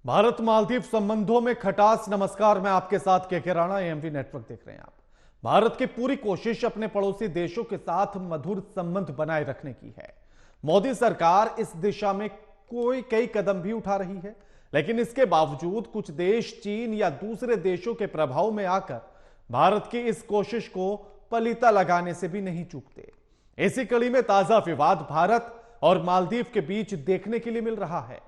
भारत मालदीव संबंधों में खटास। नमस्कार, मैं आपके साथ के राणा, एएमवी नेटवर्क देख रहे हैं आप। भारत की पूरी कोशिश अपने पड़ोसी देशों के साथ मधुर संबंध बनाए रखने की है। मोदी सरकार इस दिशा में कई कदम भी उठा रही है, लेकिन इसके बावजूद कुछ देश चीन या दूसरे देशों के प्रभाव में आकर भारत की इस कोशिश को पलीता लगाने से भी नहीं चूकते। इसी कड़ी में ताजा विवाद भारत और मालदीव के बीच देखने के लिए मिल रहा है।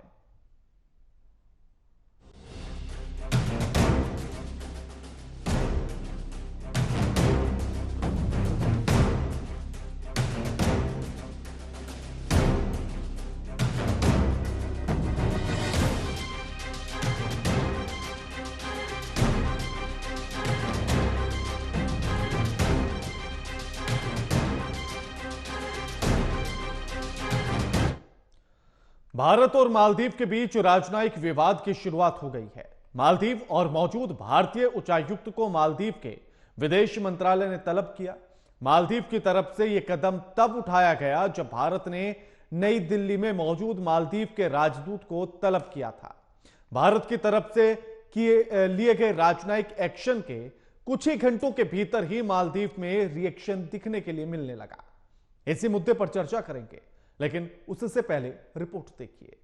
भारत और मालदीव के बीच राजनयिक विवाद की शुरुआत हो गई है। मालदीव और मौजूद भारतीय उच्चायुक्त को मालदीव के विदेश मंत्रालय ने तलब किया। मालदीव की तरफ से यह कदम तब उठाया गया जब भारत ने नई दिल्ली में मौजूद मालदीव के राजदूत को तलब किया था। भारत की तरफ से लिए गए राजनयिक एक्शन के कुछ ही घंटों के भीतर ही मालदीव में रिएक्शन दिखने के लिए मिलने लगा। इसी मुद्दे पर चर्चा करेंगे, लेकिन उससे पहले रिपोर्ट देखिए।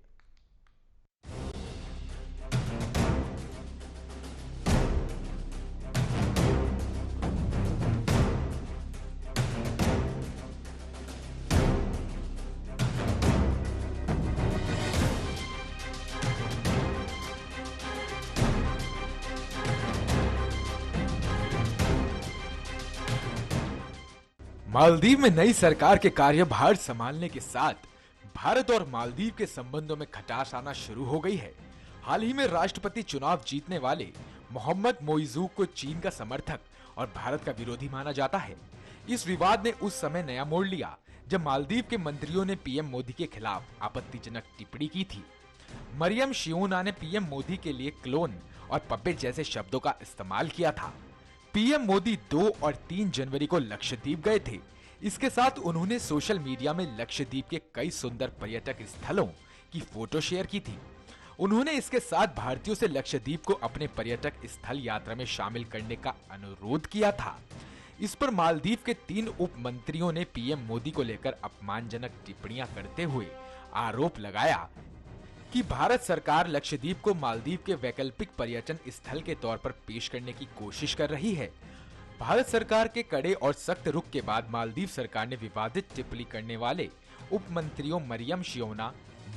मालदीव में नई सरकार के कार्यभार संभालने के साथ भारत और मालदीव के संबंधों में खटास आना शुरू हो गई है। हाल ही में राष्ट्रपति चुनाव जीतने वाले मोहम्मद मोइजू को चीन का समर्थक और भारत का विरोधी माना जाता है। इस विवाद ने उस समय नया मोड़ लिया जब मालदीव के मंत्रियों ने पीएम मोदी के खिलाफ आपत्तिजनक टिप्पणी की थी। मरियम शिओना ने पीएम मोदी के लिए क्लोन और पपेट जैसे शब्दों का इस्तेमाल किया था। पीएम मोदी 2 और 3 जनवरी को लक्षद्वीप गए थे। इसके साथ उन्होंने सोशल मीडिया में लक्षद्वीप के कई सुंदर पर्यटक स्थलों की फोटो शेयर की थी। उन्होंने इसके साथ भारतीयों से लक्षद्वीप को अपने पर्यटक स्थल यात्रा में शामिल करने का अनुरोध किया था। इस पर मालदीव के 3 उप मंत्रियों ने पीएम मोदी को लेकर अपमानजनक टिप्पणियां करते हुए आरोप लगाया कि भारत सरकार लक्षद्वीप को मालदीव के वैकल्पिक पर्यटन स्थल के तौर पर पेश करने की कोशिश कर रही है। भारत सरकार के कड़े और सख्त रुख के बाद मालदीव सरकार ने विवादित टिप्पणी करने वाले उप मंत्रियों मरियम शिओना,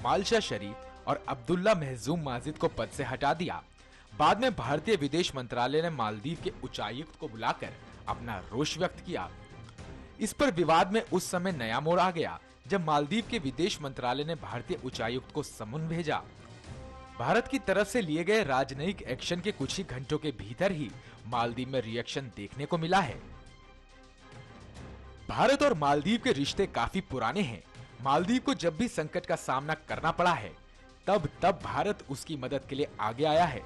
माल्शा शरीफ और अब्दुल्ला महजूम माजिद को पद से हटा दिया। बाद में भारतीय विदेश मंत्रालय ने मालदीव के उच्चायुक्त को बुलाकर अपना रोष व्यक्त किया। इस पर विवाद में उस समय नया मोड़ आ गया जब मालदीव के विदेश मंत्रालय ने भारतीय उच्चायुक्त को समन भेजा। भारत की तरफ से लिए गए राजनयिक एक्शन के कुछ ही घंटों के भीतर ही मालदीव में रिएक्शन देखने को मिला है। भारत और मालदीव के रिश्ते काफी पुराने हैं। मालदीव को जब भी संकट का सामना करना पड़ा है, तब भारत उसकी मदद के लिए आगे आया है।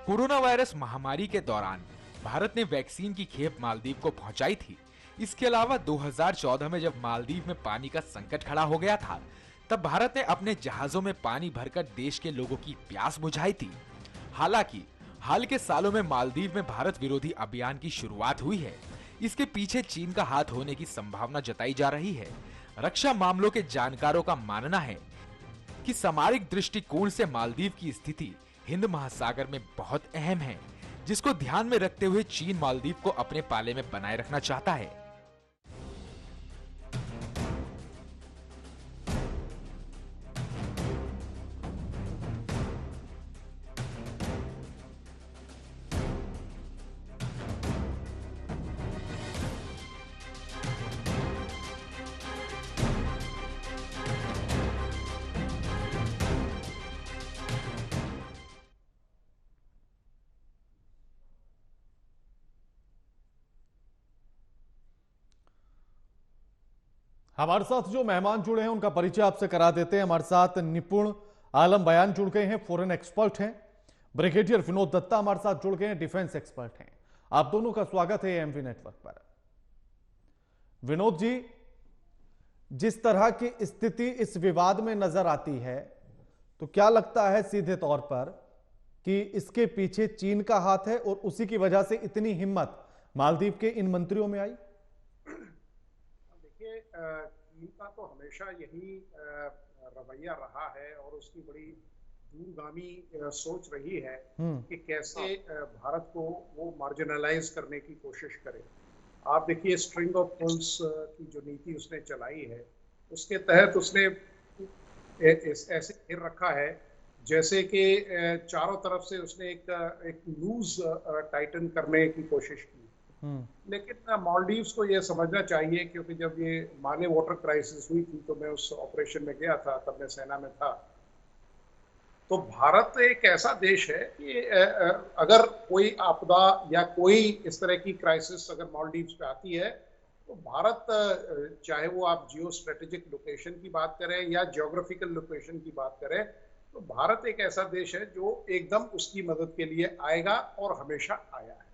कोरोना वायरस महामारी के दौरान भारत ने वैक्सीन की खेप मालदीव को पहुंचाई थी। इसके अलावा 2014 में जब मालदीव में पानी का संकट खड़ा हो गया था, तब भारत ने अपने जहाजों में पानी भरकर देश के लोगों की प्यास बुझाई थी। हालांकि हाल के सालों में मालदीव में भारत विरोधी अभियान की शुरुआत हुई है। इसके पीछे चीन का हाथ होने की संभावना जताई जा रही है। रक्षा मामलों के जानकारों का मानना है कि सामरिक दृष्टिकोण से मालदीव की स्थिति हिंद महासागर में बहुत अहम है, जिसको ध्यान में रखते हुए चीन मालदीव को अपने पाले में बनाए रखना चाहता है। हमारे साथ जो मेहमान जुड़े हैं उनका परिचय आपसे करा देते हैं। हमारे साथ निपुण आलम बयान जुड़ गए हैं, फॉरेन एक्सपर्ट हैं। ब्रिगेडियर विनोद दत्ता हमारे साथ जुड़ गए हैं, डिफेंस एक्सपर्ट हैं। आप दोनों का स्वागत है एएमवी नेटवर्क पर। विनोद जी, जिस तरह की स्थिति इस विवाद में नजर आती है, तो क्या लगता है सीधे तौर पर कि इसके पीछे चीन का हाथ है और उसी की वजह से इतनी हिम्मत मालदीव के इन मंत्रियों में आई? देखिए, चीन का तो हमेशा यही रवैया रहा है और उसकी बड़ी दूरगामी सोच रही है कि कैसे भारत को वो मार्जिनलाइज करने की कोशिश करे। आप देखिए, स्ट्रिंग ऑफ पर्ल्स की जो नीति उसने चलाई है, उसके तहत उसने ऐसे घेर रखा है जैसे कि चारों तरफ से उसने एक लूज टाइटन करने की कोशिश की। लेकिन मालदीव्स को ये समझना चाहिए, क्योंकि जब ये माले वाटर क्राइसिस हुई थी तो मैं उस ऑपरेशन में गया था, तब मैं सेना में था। तो भारत एक ऐसा देश है कि अगर कोई आपदा या कोई इस तरह की क्राइसिस अगर मालदीव्स पे आती है तो भारत, चाहे वो आप जियो स्ट्रेटेजिक लोकेशन की बात करें या जियोग्राफिकल लोकेशन की बात करें, तो भारत एक ऐसा देश है जो एकदम उसकी मदद के लिए आएगा और हमेशा आया है।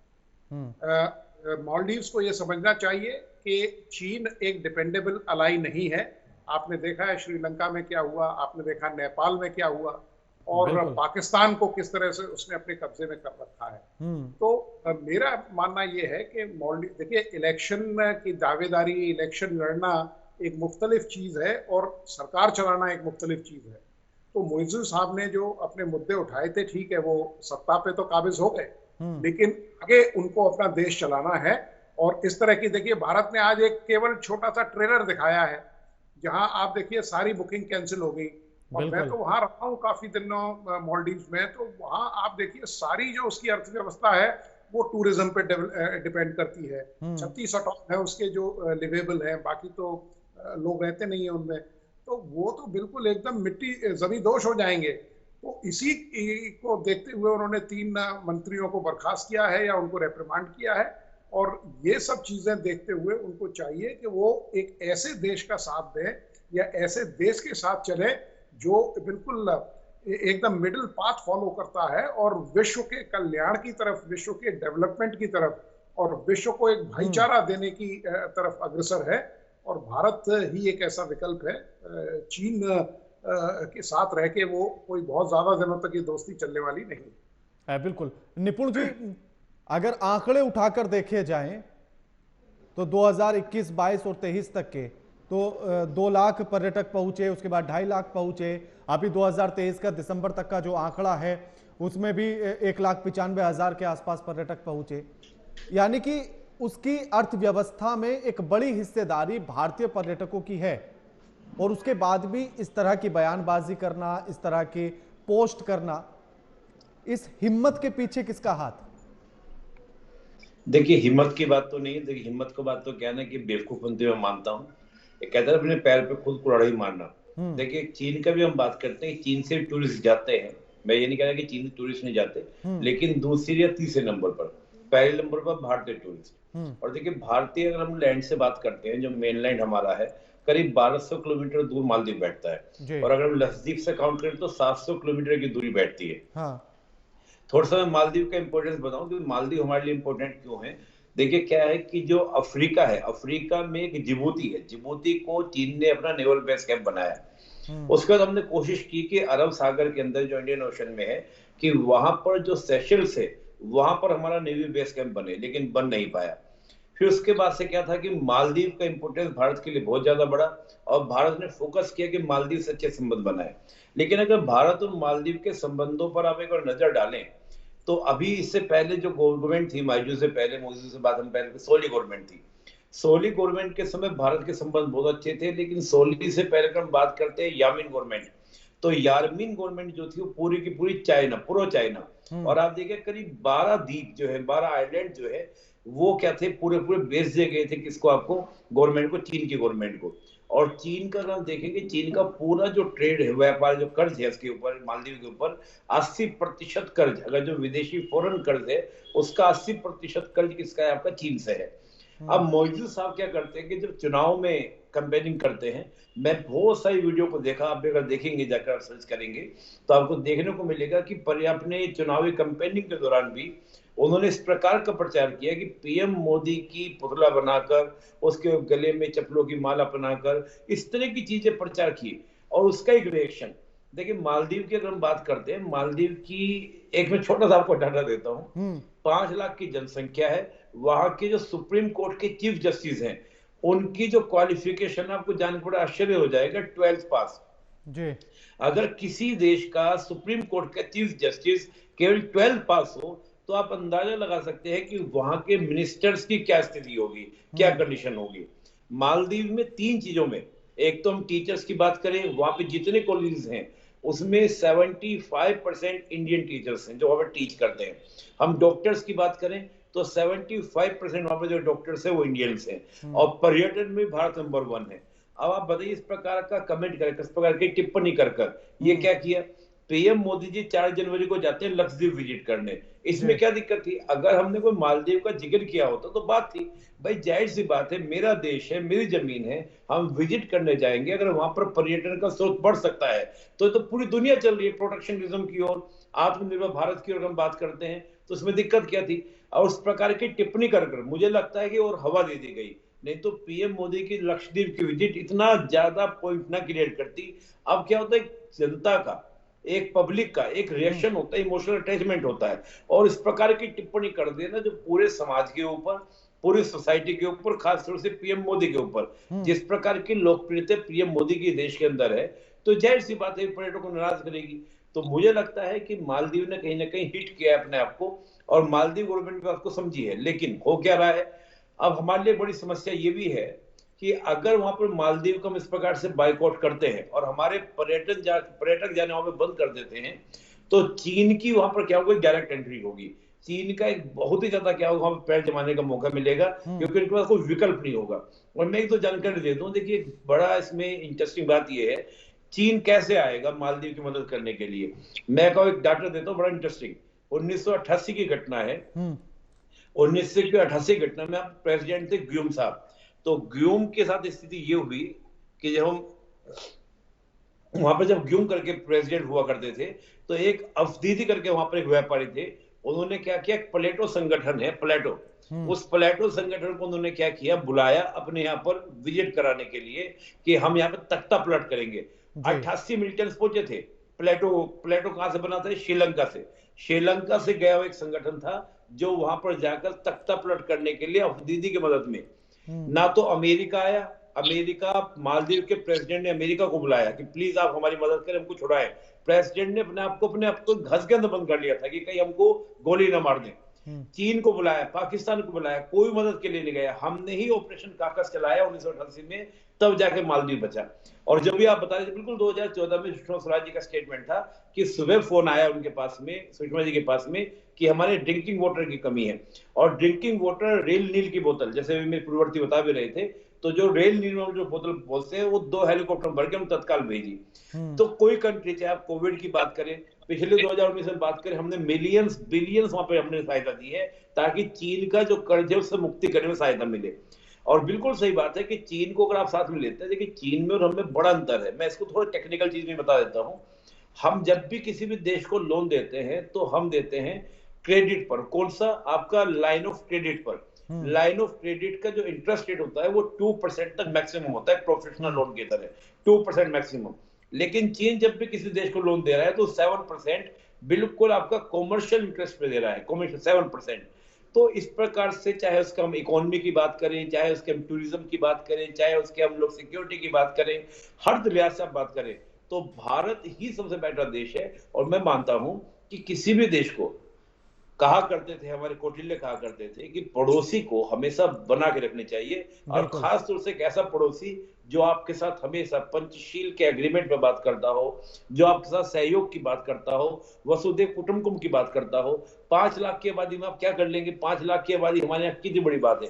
मालदीव्स को यह समझना चाहिए कि चीन एक डिपेंडेबल अलाई नहीं है। आपने देखा है श्रीलंका में क्या हुआ, आपने देखा नेपाल में क्या हुआ, और पाकिस्तान को किस तरह से उसने अपने कब्जे में कर रखा है। तो मेरा मानना यह है कि मालदीव, देखिए, इलेक्शन की दावेदारी, इलेक्शन लड़ना एक मुख्तलिफ चीज है और सरकार चलाना एक मुख्तलिफ चीज है। तो मोइज़ साहब ने जो अपने मुद्दे उठाए थे, ठीक है, वो सत्ता पे तो काबिज हो गए, लेकिन आगे उनको अपना देश चलाना है। और इस तरह की, देखिए, भारत ने आज एक केवल छोटा सा ट्रेलर दिखाया है जहां आप देखिए सारी बुकिंग कैंसिल हो गई। और मैं तो वहां रहा हूँ काफी दिनों मालदीव्स में, तो वहां आप देखिए सारी जो उसकी अर्थव्यवस्था है वो टूरिज्म पे डिपेंड करती है। 36 अटॉप है उसके जो लिवेबल है, बाकी तो लोग रहते नहीं है उनमें, तो वो तो बिल्कुल एकदम मिट्टी जमींदोश हो जाएंगे। तो इसी को देखते हुए उन्होंने 3 मंत्रियों को बर्खास्त किया है या उनको रेप्रिमांड किया है। और ये सब चीजें देखते हुए उनको चाहिए कि वो एक ऐसे देश का साथ दें या ऐसे देश के साथ चले जो बिल्कुल एकदम मिडिल पाथ फॉलो करता है और विश्व के कल्याण की तरफ, विश्व के डेवलपमेंट की तरफ और विश्व को एक भाईचारा देने की तरफ अग्रसर है। और भारत ही एक ऐसा विकल्प है। चीन के साथ रह के वो कोई बहुत ज्यादा दिनों तक ये दोस्ती चलने वाली नहीं है। बिल्कुल। निपुण जी, अगर आंकड़े उठाकर देखे जाएं तो 2021, 22 और 23 तक के तो 2 लाख पर्यटक पहुंचे, उसके बाद 2.5 लाख पहुंचे। अभी 2023 का दिसंबर तक का जो आंकड़ा है उसमें भी 1,95,000 के आसपास पर्यटक पहुंचे। यानी कि उसकी अर्थव्यवस्था में एक बड़ी हिस्सेदारी भारतीय पर्यटकों की है, और उसके बाद भी इस तरह की बयानबाजी करना, इस तरह की पोस्ट करना, इस हिम्मत के पीछे किसका हाथ? देखिए, हिम्मत की बात तो नहीं है। देखिए, हिम्मत की बात तो क्या है ना कि बेवकूफ बनते हुए मानता हूँ। कहते हैं अपने पैर पे खुद कुल्हाड़ी मारना। देखिए, चीन का भी हम बात करते हैं, चीन से टूरिस्ट जाते हैं। मैं ये नहीं कह रहा कि चीन से टूरिस्ट नहीं जाते, लेकिन दूसरे या तीसरे नंबर पर, पहले नंबर पर भारतीय टूरिस्ट। और देखिए, भारतीय अगर हम लैंड से बात करते हैं, जो मेन लैंड हमारा है, करीब 1200 किलोमीटर दूर मालदीव बैठता है। और अगर हम लक्षद्वीप से काउंट करें तो 700 किलोमीटर की दूरी बैठती है। थोड़ा सा मैं मालदीव का इंपोर्टेंस बताऊं कि मालदीव हमारे लिए इंपोर्टेंट क्यों है। देखिए, क्या है कि जो अफ्रीका है, अफ्रीका में एक जिबूती है। जिबूती को चीन ने अपना नेवल बेस कैंप बनाया। उसके बाद हमने कोशिश की कि अरब सागर के अंदर जो इंडियन ओशन में है, कि वहां पर जो सेशल्स है वहां पर हमारा नेवी बेस कैंप बने, लेकिन बन नहीं पाया। फिर उसके बाद से क्या था कि मालदीव का इंपोर्टेंस भारत के लिए बहुत ज्यादा बढ़ा और भारत ने फोकस किया कि मालदीव से अच्छे संबंध बनाए। लेकिन अगर भारत और मालदीव के संबंधों पर आप एक और नजर डालें तो अभी इससे पहले जो गवर्नमेंट थी, माइजू से पहले, मोदी से बाद हम पहले सोली गवर्नमेंट थी। सोली गवर्नमेंट के समय भारत के संबंध बहुत अच्छे थे, लेकिन सोली से पहले अगर हम बात करते हैं यामीन गवर्नमेंट, तो यामीन गवर्नमेंट जो थी वो पूरी की पूरी चाइना, पूरा चाइना, और आप देखिए करीब 12 द्वीप जो है, 12 आइलैंड जो है, वो क्या थे, पूरे पूरे बेच दिए गए थे। किसको? आपको, गवर्नमेंट को, चीन की गवर्नमेंट को। और चीन का हम देखेंगे, चीन का पूरा जो ट्रेड है, व्यापार, जो कर्ज है इसके ऊपर, मालदीव के ऊपर 80% कर्ज, अगर जो विदेशी फॉरेन कर्ज है उसका 80% कर्ज किसका है? आपका चीन से है। अब मोइज़ साहब क्या करते हैं कि जब चुनाव में कैंपेनिंग करते हैं, मैं बहुत सारी वीडियो को देखा, आप अगर देखेंगे, जाकर सर्च करेंगे तो आपको देखने को मिलेगा कि अपने चुनावी कैंपेनिंग के दौरान भी उन्होंने इस प्रकार का प्रचार किया कि पीएम मोदी की पुतला बनाकर, उसके गले में चप्पलों की माला बनाकर, इस तरह की चीजें प्रचार की। और उसका एक रिएक्शन, देखिए मालदीव की अगर हम बात करते हैं, मालदीव की एक मैं छोटा सा आपको डाटा देता हूँ। 5 लाख की जनसंख्या है। वहां के जो सुप्रीम कोर्ट के चीफ जस्टिस हैं, उनकी जो क्वालिफिकेशन आपको जानकर बड़ा आश्चर्य हो जाएगा, 12th पास जी। अगर किसी देश का सुप्रीम कोर्ट का चीफ जस्टिस केवल 12 पास हो, तो आप अंदाजा लगा सकते हैं कि वहां के मिनिस्टर्स की क्या स्थिति होगी, क्या कंडीशन होगी। मालदीव में 3 चीजों में, एक तो हम टीचर्स की बात करें, वहां पे जितने कॉलेजेस हैं उसमें 75% इंडियन टीचर्स हैं जो वहां पर टीच करते हैं। हम डॉक्टर्स की बात करें तो 75% वहां पर जो डॉक्टर्स हैं वो इंडियंस हैं। और पर्यटन में भारत नंबर 1 है। अब आप बताइए, इस प्रकार का कमेंट कर, किस प्रकार की टिप्पणी कर कर ये क्या किया। पीएम मोदी जी 4 जनवरी को जाते हैं लक्षद्वीप विजिट करने, इसमें क्या दिक्कत थी। अगर हमने कोई मालदीव का जिक्र किया होता तो बात थी, भाई जाहिर सी बात है, मेरा देश है, मेरी जमीन है, हम विजिट करने जाएंगे। अगर वहां पर पर्यटन का स्रोत बढ़ सकता है तो पूरी दुनिया चल रही है प्रोटेक्शनिज्म की ओर, आत्मनिर्भर भारत की ओर हम बात करते हैं, तो उसमें दिक्कत क्या थी। और उस प्रकार की टिप्पणी कर कर मुझे लगता है कि और हवा दे दी गई, नहीं तो पीएम मोदी की लक्षद्वीप की विजिट इतना ज्यादा पॉइंट ना क्रिएट करती। अब क्या होता है, जनता का, एक पब्लिक का एक रिएक्शन होता है, इमोशनल अटैचमेंट होता है, और इस प्रकार की टिप्पणी कर देना जो पूरे समाज के ऊपर, पूरी सोसाइटी के ऊपर, खासतौर से पीएम मोदी के ऊपर, जिस प्रकार की लोकप्रियता पीएम मोदी की देश के अंदर है, तो जाहिर सी बात है पर्यटकों को नाराज करेगी। तो मुझे लगता है कि मालदीव ने ना कहीं हिट किया है अपने आप को, और मालदीव गवर्नमेंट भी आपको समझी है। लेकिन हो क्या रहा है, अब हमारे लिए बड़ी समस्या ये भी है कि अगर वहां पर मालदीव को हम इस प्रकार से बाइकआउट करते हैं और हमारे पर्यटक जाने वहां पे बंद कर देते हैं, तो चीन की वहां पर क्या होगा, डायरेक्ट एंट्री होगी। चीन का एक बहुत ही ज्यादा क्या होगा, वहां पर पैर जमाने का मौका मिलेगा, क्योंकि उनके पास कोई विकल्प नहीं होगा। और मैं एक तो जानकारी दे दूं, देखिए बड़ा इसमें इंटरेस्टिंग बात यह है, चीन कैसे आएगा मालदीव की मदद करने के लिए। मैं कहूँ एक डाटा देता हूँ बड़ा इंटरेस्टिंग, 1988 की घटना है। 1988 घटना में आप प्रेसिडेंट थे ग्यूम साहब। तो ग्यूम के साथ स्थिति ये हुई कि जब हम वहां पर जब ग्यूम करके प्रेसिडेंट हुआ करते थे, तो एक अफदीदी करके वहां पर एक व्यापारी थे, उन्होंने क्या किया, प्लेटो संगठन है प्लेटो, उस प्लेटो संगठन को उन्होंने क्या किया, बुलाया अपने यहाँ पर विजिट कराने के लिए कि हम यहाँ पे तख्ता पलट करेंगे। 88 मिलिटेंट्स पहुंचे थे। प्लेटो प्लेटो कहां से बना था, श्रीलंका से। श्रीलंका से गया हुआ एक संगठन था जो वहां पर जाकर तख्ता पलट करने के लिए अफदीदी की मदद में, ना तो अमेरिका आया, अमेरिका, मालदीव के प्रेसिडेंट ने अमेरिका को बुलाया कि प्लीज आप हमारी मदद करें, हमको छुड़ाएं। प्रेसिडेंट ने अपने आप को घर के अंदर बंद कर लिया था कि कहीं हमको गोली ना मार दें। चीन को बुलाया, पाकिस्तान को बुलाया, कोई मदद के लिए नहीं गया। हमने ही ऑपरेशन काकस चलाया 1988 में, तब जाके मालदीव बचा। और जब भी आप बता रहे थे, बिल्कुल 2014 में सुषमा स्वराज जी का स्टेटमेंट था कि सुबह फोन आया उनके पास में, सुषमा जी के पास में, कि हमारे ड्रिंकिंग वाटर की कमी है। और ड्रिंकिंग वाटर, रेल नील की बोतल, जैसे मेरे पूर्ववर्ती बता भी रहे थे, तो जो रेल नील में जो बोतल बोलते हैं, वो 2 हेलीकॉप्टर भर के हम तत्काल भेजी। तो कोई कंट्री, चाहे आप कोविड की बात करें, पिछले 2019 में बात करें, हमने मिलियंस बिलियंस वहां पे हमने सहायता दी है, ताकि चीन का जो कर्ज है उससे मुक्ति करने में सहायता मिले। और बिल्कुल सही बात है कि चीन को अगर आप साथ में लेते हैं, देखिए चीन में और हमें बड़ा अंतर है। मैं इसको थोड़ा टेक्निकल चीज में बता देता हूं। हम जब भी किसी भी देश को लोन देते हैं तो हम देते हैं क्रेडिट पर। कौन सा, आपका लाइन ऑफ क्रेडिट पर। लाइन ऑफ क्रेडिट का जो इंटरेस्ट रेट होता है वो 2% तक मैक्सिमम होता है, प्रोफेशनल लोन की तरह 2% मैक्सिमम। लेकिन चीन जब भी किसी देश को लोन दे रहा है तो 7% बिल्कुल आपका कॉमर्शियल इंटरेस्ट पे दे रहा है, कॉमर्शियल 7%। तो इस प्रकार से, चाहे उसका हम इकोनॉमी की बात करें, चाहे उसके हम टूरिज्म की बात करें, चाहे उसके हम लोग सिक्योरिटी की बात करें, हर लिहाज से आप बात करें, तो भारत ही सबसे बेटर देश है। और मैं मानता हूं कि किसी भी देश को, कहा करते थे हमारे कौटिल्य, कहा करते थे कि पड़ोसी को हमेशा बना के रखनी चाहिए, और खास तौर से एक ऐसा पड़ोसी जो आपके साथ हमेशा पंचशील के एग्रीमेंट में बात करता हो, जो आपके साथ सहयोग की बात करता हो, वसुधैव कुटुंबकम की बात करता हो। 5 लाख की आबादी में आप क्या कर लेंगे, 5 लाख की आबादी हमारे यहाँ कितनी बड़ी बात है।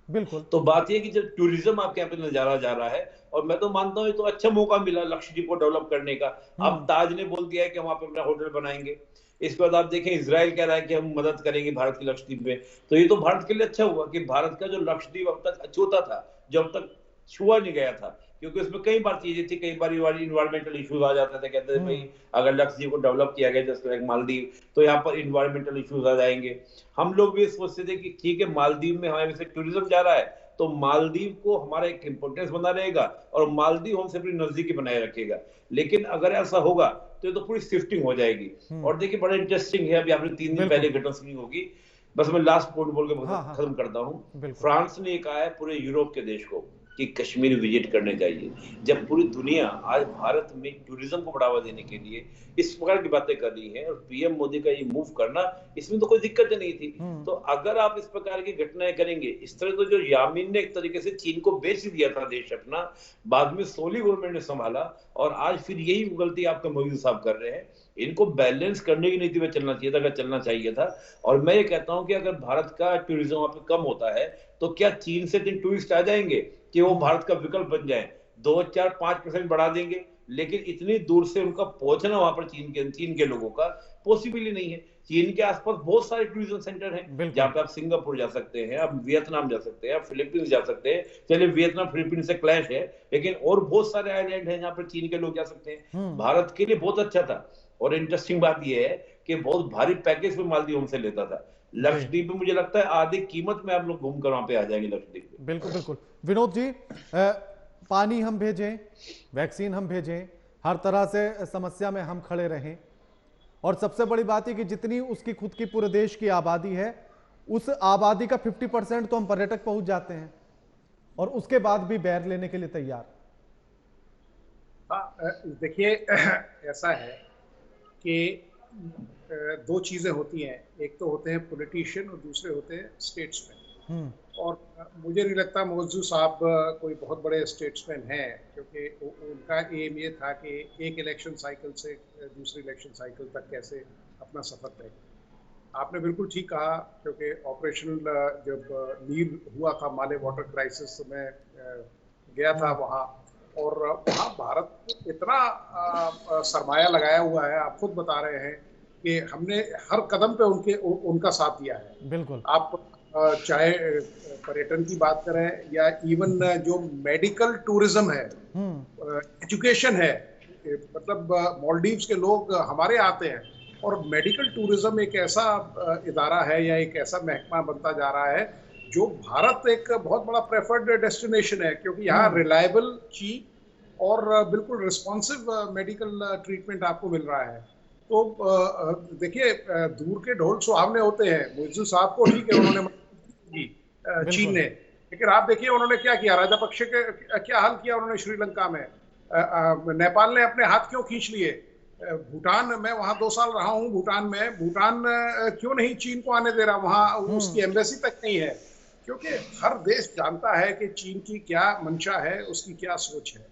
बिल्कुल। तो बात यह कि जब टूरिज्म आपके यहाँ पे नजारा जा रहा है, और मैं तो मानता हूँ ये तो अच्छा मौका मिला लक्षद्वीप को डेवलप करने का। अब ताज ने बोल दिया है कि हम वहां पे अपना होटल बनाएंगे। इसके बाद आप देखें, इजराइल कह रहा है कि हम मदद करेंगे भारत की लक्षद्वीप में। तो ये तो भारत के लिए अच्छा हुआ कि भारत का जो लक्षद्वीप अब तक अछूता था, जो अब तक छुआ नहीं गया था, क्योंकि उसमें कई बार चीजें थी, कई बार इन्वायरमेंटल इश्यूज आ जाते थे। कहते थे भाई अगर लक्षद्वीप को डेवलप किया गया जैसे एक मालदीव, तो यहाँ पर इन्वायरमेंटल इश्यूज आ जाएंगे। हम लोग भी सोचते थे कि ठीक है, मालदीव में हमारे से टूरिज्म जा रहा है, तो मालदीव को हमारा एक इंपोर्टेंस बना रहेगा और मालदीव हमसे अपनी नजदीकी बनाए रखेगा। लेकिन अगर ऐसा होगा तो ये तो पूरी शिफ्टिंग हो जाएगी। और देखिए बड़ा इंटरेस्टिंग है, अभी आपने 3 दिन पहले घटना सुनी होगी, बस मैं लास्ट पॉइंट बोल के खत्म करता हूँ। फ्रांस ने कहा है पूरे यूरोप के देश को कि कश्मीर विजिट करने चाहिए। जब पूरी दुनिया आज भारत में टूरिज्म को बढ़ावा देने के लिए इस प्रकार की बातें कर रही है और पीएम मोदी का ये मूव करना, इसमें तो कोई दिक्कत नहीं थी। तो अगर आप इस प्रकार की घटनाएं करेंगे, इस तरह तो जो यामीन ने एक तरीके से चीन को बेच दिया था देश अपना, बाद में सोली गवर्नमेंट ने संभाला और आज फिर यही गलती आपका मोदी साहब कर रहे हैं। इनको बैलेंस करने की नीति में चलना चाहिए था, अगर चलना चाहिए था। और मैं ये कहता हूं कि अगर भारत का टूरिज्म वहां पे कम होता है तो क्या चीन से इतने टूरिस्ट आ जाएंगे कि वो भारत का विकल्प बन जाए? 2, 4, 5% बढ़ा देंगे, लेकिन इतनी दूर से उनका पहुंचना वहां पर चीन के लोगों का पॉसिबल ही नहीं है। चीन के आसपास बहुत सारे टूरिज्म सेंटर हैं जहां पे आप सिंगापुर जा सकते हैं, आप वियतनाम जा सकते हैं, आप फिलीपींस जा सकते हैं। चलिए वियतनाम फिलीपींस से क्लैश है, लेकिन और बहुत सारे आइलैंड हैं जहां पर चीन के लोग जा सकते हैं। भारत के लिए बहुत अच्छा था। और इंटरेस्टिंग बात यह है कि बहुत भारी पैकेज में मालदीव हमसे लेता था। लक्षद्वीप में मुझे लगता है आधी कीमत में आप लोग घूमकर वहां पे आ जाएंगे लक्षद्वीप में। बिल्कुल बिल्कुल। विनोद जी, पानी हम भेजें, वैक्सीन हम भेजें, हर तरह से समस्या में हम खड़े रहें, और सबसे बड़ी बात है कि जितनी उसकी खुद की पूरे देश की आबादी है, उस आबादी का 50% तो हम पर्यटक पहुंच जाते हैं, और उसके बाद भी बैर लेने के लिए तैयार। देखिए ऐसा है कि 2 चीजें होती हैं, एक तो होते हैं पॉलिटिशियन और दूसरे होते हैं स्टेट्समैन। और मुझे नहीं लगता मौजू साहब कोई बहुत बड़े स्टेट्समैन हैं, क्योंकि उनका एम ये था कि एक इलेक्शन साइकिल से दूसरी इलेक्शन साइकिल तक कैसे अपना सफर तय। आपने बिल्कुल ठीक कहा, क्योंकि ऑपरेशन जब नील हुआ था माले वाटर क्राइसिस में गया था वहाँ, और वहाँ भारत इतना सरमाया लगाया हुआ है, आप खुद बता रहे हैं कि हमने हर कदम पे उनका साथ दिया है। बिल्कुल। आप चाहे पर्यटन की बात करें या इवन जो मेडिकल टूरिज्म है, एजुकेशन है, मतलब मालदीव्स के लोग हमारे आते हैं, और मेडिकल टूरिज्म एक ऐसा इदारा है या एक ऐसा महकमा बनता जा रहा है जो भारत एक बहुत बड़ा प्रेफर्ड डेस्टिनेशन है, क्योंकि यहाँ रिलायबल, चीप और बिल्कुल रिस्पॉन्सिव मेडिकल ट्रीटमेंट आपको मिल रहा है। तो देखिए दूर के ढोल सुहावने होते हैं। मुइज़्ज़ू साहब को ठीक है उन्होंने चीन ने, लेकिन आप देखिए उन्होंने क्या किया, राजापक्षे के क्या हाल किया उन्होंने श्रीलंका में। नेपाल ने अपने हाथ क्यों खींच लिए? भूटान, मैं वहां 2 साल रहा हूं भूटान में, भूटान क्यों नहीं चीन को आने दे रहा, वहां उसकी एम्बेसी तक नहीं है, क्योंकि हर देश जानता है कि चीन की क्या मंशा है, उसकी क्या सोच है।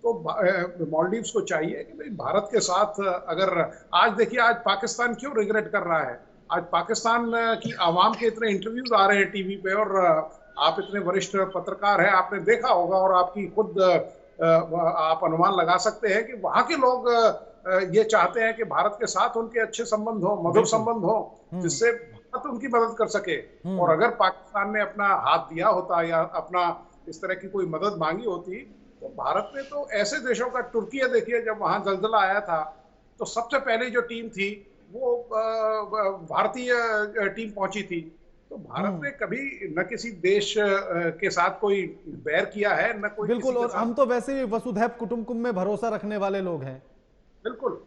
तो मालदीव्स को चाहिए कि भाई भारत के साथ, अगर आज देखिए आज पाकिस्तान क्यों रिग्रेट कर रहा है, आज पाकिस्तान की आवाम के इतने इंटरव्यूज आ रहे हैं टीवी पे, और आप इतने वरिष्ठ पत्रकार हैं, आपने देखा होगा और आपकी खुद आप अनुमान लगा सकते हैं कि वहां के लोग ये चाहते हैं कि भारत के साथ उनके अच्छे संबंध हो, मधुर संबंध हो, जिससे भारत उनकी मदद कर सके। और अगर पाकिस्तान ने अपना हाथ दिया होता या अपना इस तरह की कोई मदद मांगी होती, तो भारत ने तो ऐसे देशों का, तुर्की है देखिए, जब वहां जलजला आया था तो सबसे पहले जो टीम थी वो भारतीय टीम पहुंची थी। तो भारत ने कभी न किसी देश के साथ कोई बैर किया है, न कोई। बिल्कुल, और हम तो वैसे ही वसुधैव कुटुंबकम में भरोसा रखने वाले लोग हैं। बिल्कुल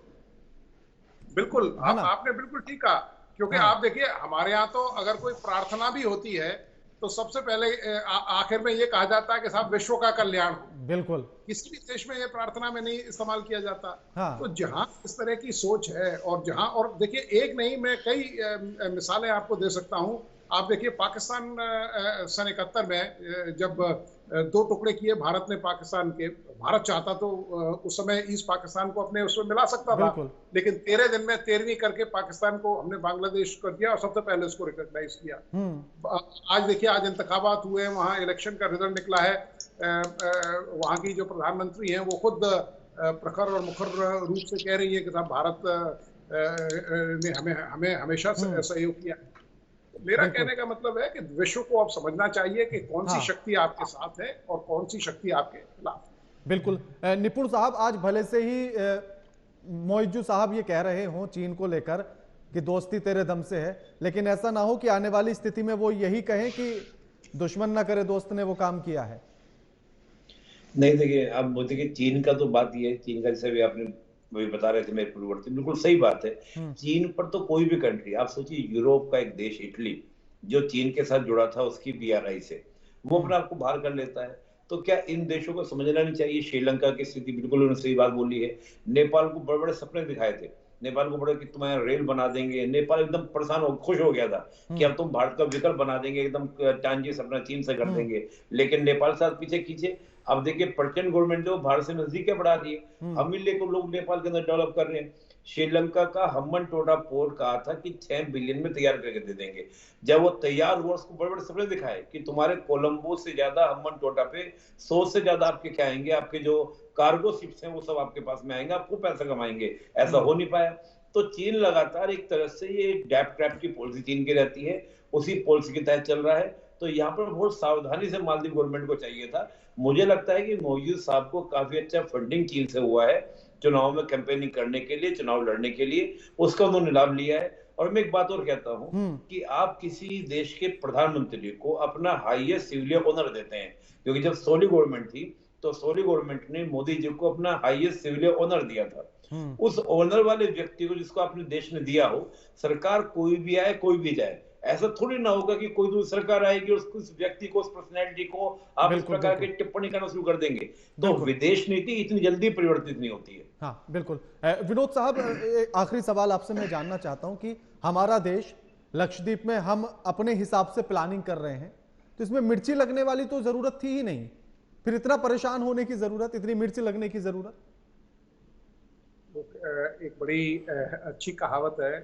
बिल्कुल, आपने बिल्कुल ठीक कहा, क्योंकि आप देखिए हमारे यहाँ तो अगर कोई प्रार्थना भी होती है तो सबसे पहले आखिर में ये कहा जाता है कि साहब विश्व का कल्याण हो। बिल्कुल, किसी भी देश में ये प्रार्थना में नहीं इस्तेमाल किया जाता। हाँ। तो जहां इस तरह की सोच है, और जहां, और देखिए एक नहीं, मैं कई मिसालें आपको दे सकता हूं। आप देखिए पाकिस्तान सन 71 में जब 2 टुकड़े किए भारत ने पाकिस्तान के, भारत चाहता तो उस समय ईस्ट पाकिस्तान को अपने उसमें मिला सकता था, लेकिन 13 दिन में 13वीं करके पाकिस्तान को हमने बांग्लादेश कर दिया और सबसे पहले उसको रिकॉग्नाइज किया। आज देखिए आज इंतखाबात हुए, वहाँ इलेक्शन का रिजल्ट निकला है, वहाँ की जो प्रधानमंत्री हैं वो खुद प्रखर और मुखर रूप से कह रही है कि साहब भारत ने हमें हमेशा सहयोग किया। मेरा कहने का मतलब है कि विश्व को अब समझना चाहिए कि कौन सी शक्ति आपके साथ है और कौन सी शक्ति आपके खिलाफ। बिल्कुल। निपुण साहब, आज भले से ही मोइज़्ज़ू साहब ये कह रहे हों चीन को लेकर कि दोस्ती तेरे दम से है, लेकिन ऐसा ना हो कि आने वाली स्थिति में वो यही कहें कि दुश्मन ना करे दोस्त ने वो काम किया है। नहीं देखिए, अब देखिए चीन का तो बात ये है, चीन का जैसे भी आपने वही बता रहे थे मेरे पूर्ववर्ती, बिल्कुल सही बात है। चीन पर तो कोई भी कंट्री, आप सोचिए यूरोप का एक देश इटली जो चीन के साथ जुड़ा था उसकी BRI से, वो अपने आप को बाहर कर लेता है। तो क्या इन देशों को समझना नहीं चाहिए? श्रीलंका की स्थिति बिल्कुल उन्होंने सही बात बोली है। नेपाल को बड़े बड़े सपने दिखाए थे, नेपाल को बड़े कि तुम्हारा रेल बना देंगे, नेपाल एकदम परेशान हो खुश हो गया था कि अब तुम भारत का विकल्प बना देंगे, एकदम टांजी सपना चीन से कर देंगे। लेकिन नेपाल साथ पीछे खींचे। अब देखिए प्रचंड गवर्नमेंट ने भारत से नजदीकें बढ़ा दी, अमीले को लोग नेपाल के अंदर डेवलप कर रहे हैं। श्रीलंका का हम्बन टोटा पोर्ट कहा था कि 6 बिलियन में तैयार करके दे देंगे। जब वो तैयार हुआ उसको बड़े बड़े सपने दिखाए कि तुम्हारे कोलंबो से ज्यादा हम्बन टोटा पे 100 से ज्यादा आपके क्या आएंगे, आपके जो कार्गो शिप्स हैं वो सब आपके पास में आएंगे, आपको पैसा कमाएंगे। ऐसा हो नहीं पाया। तो चीन लगातार एक तरह से ये डैप ट्रैप की पॉलिसी चीन की रहती है, उसी पॉलिसी के तहत चल रहा है। तो यहाँ पर बहुत सावधानी से मालदीव गवर्नमेंट को चाहिए था। मुझे लगता है कि मोदी साहब को काफी अच्छा फंडिंग चीन से हुआ है चुनाव में कैंपेनिंग करने के लिए, चुनाव लड़ने के लिए, उसका उन्होंने लाभ लिया है। और मैं एक बात और कहता हूं कि आप किसी देश के प्रधानमंत्री को अपना हाईएस्ट सिविलियन ऑनर देते हैं, क्योंकि जब सोली गवर्नमेंट थी तो सोली गवर्नमेंट ने मोदी जी को अपना हाईएस्ट सिविलियन ऑनर दिया था। उस ऑनर वाले व्यक्ति को जिसको अपने देश ने दिया हो, सरकार कोई भी आए कोई भी जाए, ऐसा थोड़ी ना होगा कि कोई दूसरी सरकार आएगी उस व्यक्ति को, उस पर्सनैलिटी को आप इस प्रकार की टिप्पणी करना शुरू कर देंगे। तो विदेश नीति इतनी जल्दी परिवर्तित नहीं होती है। हाँ बिल्कुल। विनोद साहब, आखिरी सवाल आपसे मैं जानना चाहता हूं कि हमारा देश लक्षद्वीप में हम अपने हिसाब से प्लानिंग कर रहे हैं, तो इसमें मिर्ची लगने वाली तो जरूरत थी ही नहीं, फिर इतना परेशान होने की जरूरत, इतनी मिर्ची लगने की जरूरत? एक बड़ी अच्छी कहावत है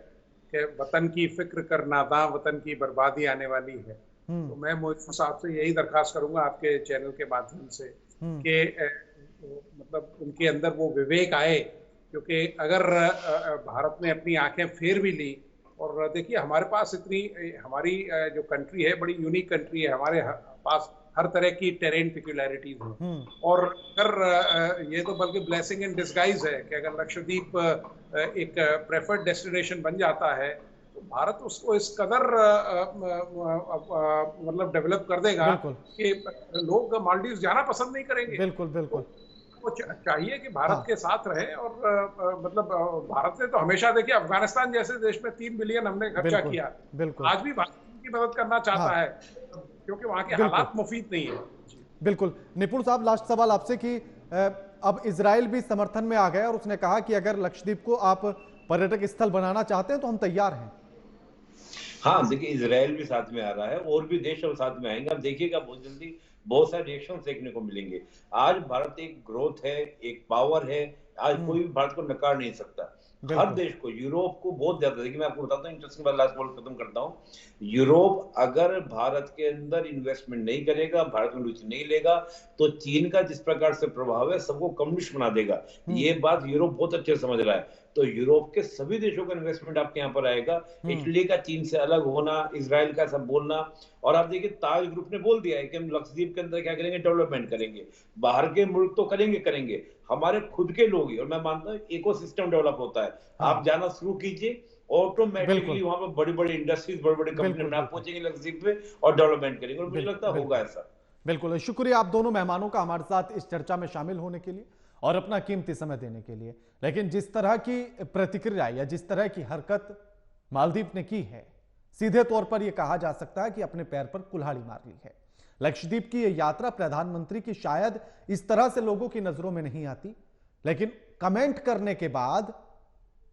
कि वतन की फिक्र कर नादां, वतन की बर्बादी आने वाली है। तो मैं मोदी साहब से यही दरखास्त करूंगा आपके चैनल के माध्यम से कि मतलब उनके अंदर वो विवेक आए, क्योंकि अगर भारत ने अपनी आंखें फेर भी ली, और देखिए हमारे पास इतनी, हमारी जो कंट्री है बड़ी यूनिक कंट्री है, हमारे पास हर तरह की टेरेन पिक्युलैरिटीज हैं। और अगर ये तो बल्कि ब्लेसिंग इन डिस्गाइज है कि अगर लक्षद्वीप एक प्रेफर्ड डेस्टिनेशन बन जाता है तो भारत उसको इस कदर मतलब डेवलप कर देगा कि लोग मालदीव जाना पसंद नहीं करेंगे। बिल्कुल बिल्कुल। वो चाहिए कि भारत के साथ रहे। और मतलब भारत ने तो हमेशा, देखिए अफगानिस्तान जैसे देश में 3 बिलियन हमने खर्चा किया, आज भी भारत की मदद करना चाहता है, क्योंकि वहां के हालात मुफीद नहीं है। बिल्कुल। निपुण साहब, लास्ट सवाल आपसे कि अब इजराइल भी समर्थन में आ गया और उसने कहा कि अगर लक्षद्वीप को आप पर्यटक स्थल बनाना चाहते हैं तो हम तैयार हैं। हाँ देखिए, इजराइल भी साथ में आ रहा है और भी देश अब साथ में आएंगे। अब देखिएगा बहुत जल्दी बहुत सारे रिएक्शन देखने को मिलेंगे। आज भारत एक ग्रोथ है, एक पावर है, आज कोई भी भारत को नकार नहीं सकता। हर देश को, यूरोप को बहुत ज्यादा, देखिए मैं आपको बताता हूँ इंटरेस्टिंग बात, लास्ट बॉल खत्म करता हूँ। यूरोप अगर भारत के अंदर इन्वेस्टमेंट नहीं करेगा, भारत में रुचि नहीं लेगा, तो चीन का जिस प्रकार से प्रभाव है सबको कम्युनिस्ट बना देगा। ये बात यूरोप बहुत अच्छे से समझ रहा है। तो यूरोप के सभी देशों का इन्वेस्टमेंट आपके यहाँ पर आएगा। इटली का चीन से अलग होना, इजराइल का सब बोलना, और आप देखिए ताज ग्रुप ने बोल दिया है कि हम लक्षद्वीप के अंदर क्या करेंगे, डेवलपमेंट करेंगे। बाहर के मुल्क तो करेंगे, हमारे खुद के लोग ही। और मैं मानता हूँ इकोसिस्टम डेवलप होता है। आप जाना शुरू कीजिए, ऑटोमेटिकली वहां पर बड़ी बड़ी इंडस्ट्रीज, बड़ी बड़ी कंपनी आप पहुंचेंगे लक्षद्वीप पे और डेवलपमेंट करेंगे, और मुझे लगता होगा ऐसा। बिल्कुल। शुक्रिया आप दोनों मेहमानों का हमारे साथ इस चर्चा में शामिल होने के लिए और अपना कीमती समय देने के लिए। लेकिन जिस तरह की प्रतिक्रिया या जिस तरह की हरकत मालदीव ने की है, सीधे तौर पर यह कहा जा सकता है कि अपने पैर पर कुल्हाड़ी मार ली है। लक्षद्वीप की यह यात्रा प्रधानमंत्री की शायद इस तरह से लोगों की नजरों में नहीं आती, लेकिन कमेंट करने के बाद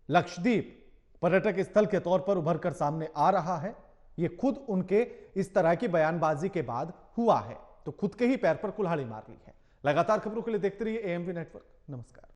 लक्षद्वीप पर्यटक स्थल के तौर पर उभर कर सामने आ रहा है। यह खुद उनके इस तरह की बयानबाजी के बाद हुआ है, तो खुद के ही पैर पर कुल्हाड़ी मार ली है। लगातार खबरों के लिए देखते रहिए एएमवी नेटवर्क। नमस्कार।